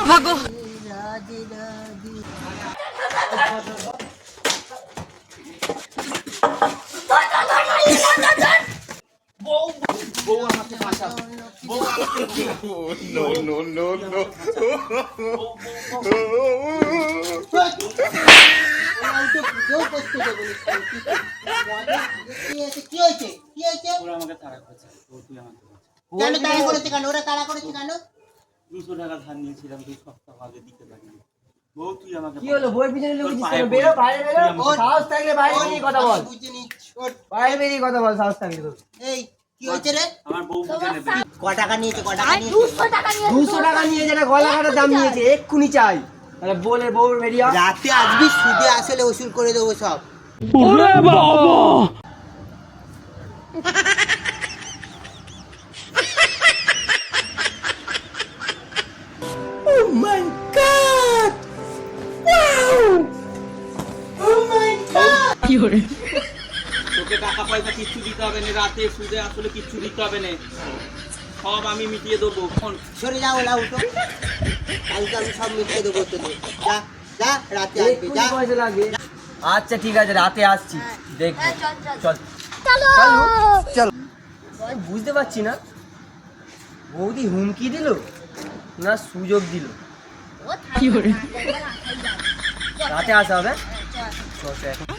ভাগো কেন তাড়া করেছে কেন? ওরা তাড়া করেছে কেন? 200 টাকা ধার নিয়েছিলাম 2 সপ্তাহ আগে দিতে পারিনি। বউ তুই আমাকে কি হলো? বই পিছনে লেগেছিস কেন? বেরো, বাইরে বেরো। সাহস থাকলে বাইরে বেরিয়ে কথা বল। বুঝে নি ছোট। বাইরে বেরিয়ে কথা বল, সাহস থাকলে তোর। এই কি হয়েছে রে? আমার বউ বুঝে নেবে। ক টাকা নিয়েছে? ক টাকা নিয়েছে? 200 টাকা নিয়ে যেটা গলা কাটার দাম নিয়েছে, এক্ষুনি চাই। তাহলে বলে বউ বেরিয়ে রাতে আসবি, সুদে আসলে ওসুল করে দেবো সব। ওরে বাবা Oh my god! Wow! Oh my god! তোকে টাকা পয়সা কিচ্ছু দিতে হবে না, রাতে সুদে আসলে কিচ্ছু দিতে হবে না, সব আমি মিটিয়ে দেবো। সরে যাও, ওলা উঠো। কালকে আমি সব মিটিয়ে দেবো তোদের। যা যা, রাতে আসবি এক্ষুনি যা। পয়সা লাগবে। আচ্ছা ঠিক আছে, রাতে আসছি। দেখবো। চল চল। আমি বুঝতে পারছি না, বৌদি হুমকি দিল না সুযোগ দিল। রাতে আসা হবে। চল এখন